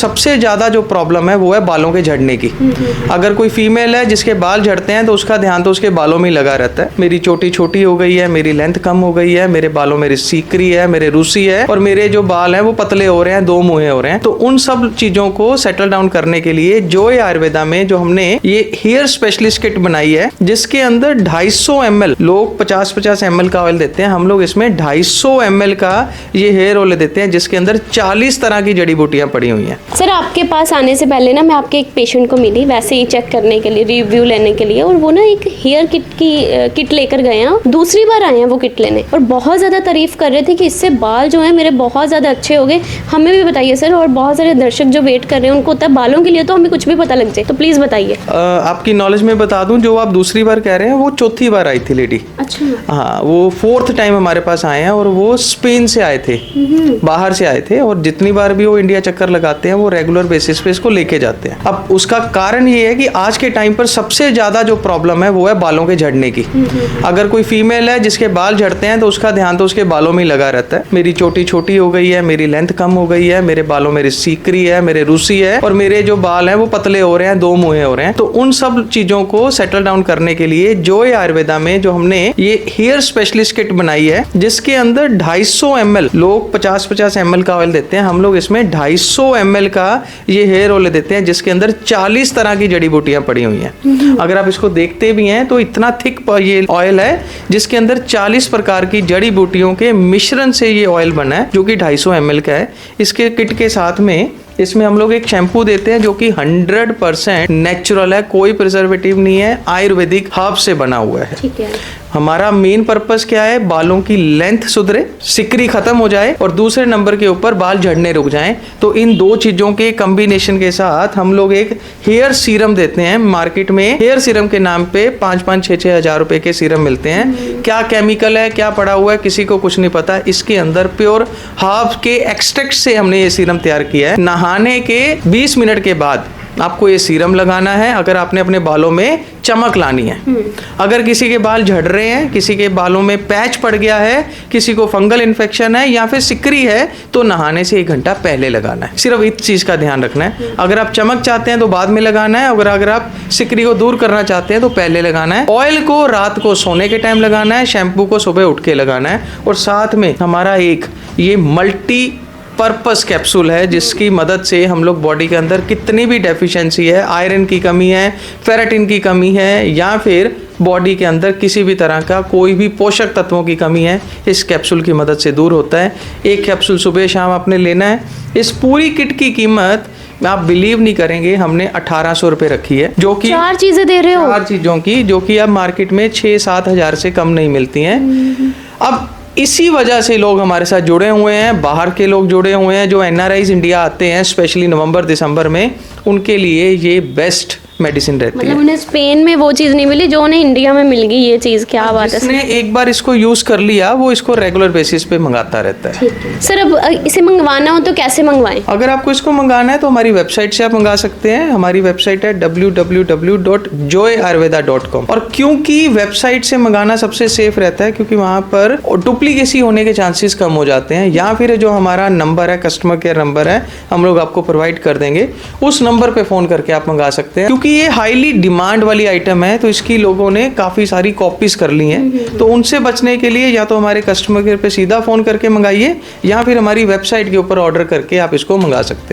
सबसे ज़्यादा जो प्रॉब्लम है वो है बालों के झड़ने की। अगर कोई फीमेल है जिसके बाल झड़ते हैं तो उसका ध्यान तो उसके बालों में ही लगा रहता है। मेरी चोटी छोटी हो गई है, मेरी लेंथ कम हो गई है, मेरे बालों में सीकरी है, मेरे रूसी है और मेरे जो बाल हैं वो पतले हो रहे हैं, दो मुँहे हो रहे हैं। तो उन सब चीज़ों को सेटल डाउन करने के लिए जॉय आयुर्वेदा में जो हमने ये हेयर स्पेशलिस्ट किट बनाई है, जिसके अंदर 250 ml, लोग 50-50 ml का ऑयल देते हैं, हम लोग इसमें 250 ml का ये हेयर ऑयल देते हैं, जिसके अंदर 40 तरह की जड़ी बूटियां पड़ी हुई हैं। सर आपके पास आने से पहले ना मैं आपके एक पेशेंट को मिली वैसे ही चेक करने के लिए, रिव्यू लेने के लिए, और वो ना एक हेयर किट लेकर गए हैं, दूसरी बार आए हैं वो किट लेने, और बहुत ज़्यादा तारीफ कर रहे थे कि इससे बाल जो है मेरे बहुत ज़्यादा अच्छे हो गए। हमें भी बताइए सर, और बहुत सारे दर्शक जो वेट कर रहे हैं उनको होता है बालों के लिए तो हमें कुछ भी पता लग जाए, तो प्लीज़ बताइए। आपकी नॉलेज में बता दूं, जो आप दूसरी बार कह रहे हैं वो चौथी बार आई थी लेडी। अच्छा। हाँ, वो 4th टाइम हमारे पास आए हैं और वो स्पेन से आए थे, बाहर से आए थे, और जितनी बार भी वो इंडिया चक्कर लगाते हैं वो रेगुलर बेसिस पे इसको लेके जाते हैं। अब उसका कारण ये है कि आज के टाइम पर सबसे ज्यादा जो प्रॉब्लम है वो है बालों के झड़ने की। अगर कोई फीमेल है जिसके बाल झड़ते हैं तो उसका ध्यान तो उसके बालों में ही लगा रहता है। मेरी चोटी छोटी हो गई है, मेरी लेंथ कम हो गई है, मेरे बालों में सीकरी है, मेरे रूसी है और मेरे जो बाल हैं वो पतले हो रहे हैं, दो मुँहे हो रहे हैं। तो उन सब चीजों को सेटल डाउन करने के लिए जॉय आयुर्वेदा में जो हमने ये हेयर स्पेशलिस्ट किट बनाई है, जिसके अंदर 250 ml, लोग 50-50 ml का ऑयल देते हैं, हम लोग इसमें 250 ml का ये हेयर ऑयल देते हैं, जिसके अंदर 40 तरह की जड़ी बूटियां पड़ी हुई हैं। अगर आप इसको देखते भी हैं तो इतना थिक ये ऑयल है, जिसके अंदर 40 प्रकार की जड़ी बूटियों के मिश्रण से ये ऑयल बना है, जो कि 250 ml का है। इसके किट के साथ में इसमें हम लोग एक शैम्पू देते हैं जो कि 100% नेचुरल है, कोई प्रिजर्वेटिव नहीं है, आयुर्वेदिक हर्ब से बना हुआ है। ठीक है। हमारा मेन पर्पस क्या है? बालों की लेंथ सुधरे, सिकरी खत्म हो जाए और दूसरे नंबर के ऊपर बाल झड़ने रुक जाएं। तो इन दो चीजों के कॉम्बिनेशन के साथ हम लोग एक हेयर सीरम देते हैं। मार्केट में हेयर सीरम के नाम पे 5-6 हज़ार रुपए के सीरम मिलते हैं। क्या केमिकल है, क्या पड़ा हुआ है, किसी को कुछ नहीं पता। इसके अंदर प्योर हर्ब के एक्सट्रैक्ट से हमने ये सीरम तैयार किया है। नहाने के 20 मिनट के बाद आपको ये सीरम लगाना है, अगर आपने अपने बालों में चमक लानी है। अगर किसी के बाल झड़ रहे हैं, किसी के बालों में पैच पड़ गया है, किसी को फंगल इन्फेक्शन है या फिर सिकरी है, तो नहाने से 1 घंटा पहले लगाना है। सिर्फ इस चीज का ध्यान रखना है। अगर आप चमक चाहते हैं तो बाद में लगाना है, अगर आप सिकरी को दूर करना चाहते हैं तो पहले लगाना है। ऑयल को रात को सोने के टाइम लगाना है, शैम्पू को सुबह उठ के लगाना है। और साथ में हमारा एक ये मल्टी पर्पस कैप्सूल है, जिसकी मदद से हम लोग बॉडी के अंदर कितनी भी डेफिशिएंसी है, आयरन की कमी है, फेरेटिन की कमी है या फिर बॉडी के अंदर किसी भी तरह का कोई भी पोषक तत्वों की कमी है, इस कैप्सूल की मदद से दूर होता है। एक कैप्सूल सुबह शाम आपने लेना है। इस पूरी किट की कीमत आप बिलीव नहीं करेंगे, हमने 1800 रुपये रखी है, जो कि 4 चीजें दे रहे हो, 4 चीजों की, जो कि अब मार्केट में 6-7 हज़ार से कम नहीं मिलती हैं। अब इसी वजह से लोग हमारे साथ जुड़े हुए हैं, बाहर के लोग जुड़े हुए हैं, जो NRIs इंडिया आते हैं स्पेशली नवंबर-दिसंबर में, उनके लिए ये बेस्ट मेडिसिन रहती है। मतलब उन्हें स्पेन में वो चीज़ नहीं मिली जो उन्हें इंडिया में मिल गई, ये चीज़ क्या बात है। जिसने एक बार इसको यूज़ कर लिया वो इसको रेगुलर बेसिस पे मंगाता रहता है। ठीक है सर, अब इसे मंगवाना हो तो कैसे मंगवाएं? अगर आपको इसको मंगाना है तो हमारी वेबसाइट से आप मंगा सकते हैं। हमारी वेबसाइट है www.joyayurveda.com। और क्योंकि वेबसाइट से मंगाना सबसे सेफ रहता है, क्योंकि वहाँ पर डुप्लीकेसी होने के चांसेस कम हो जाते हैं। या फिर जो हमारा नंबर है, कस्टमर केयर नंबर है, हम लोग आपको प्रोवाइड कर देंगे, उस नंबर पे फ़ोन करके आप मंगा सकते हैं। क्योंकि ये हाईली डिमांड वाली आइटम है, तो इसकी लोगों ने काफ़ी सारी कॉपीज कर ली हैं। तो उनसे बचने के लिए या तो हमारे कस्टमर केयर पे सीधा फ़ोन करके मंगाइए या फिर हमारी वेबसाइट के ऊपर ऑर्डर करके आप इसको मंगा सकते हैं।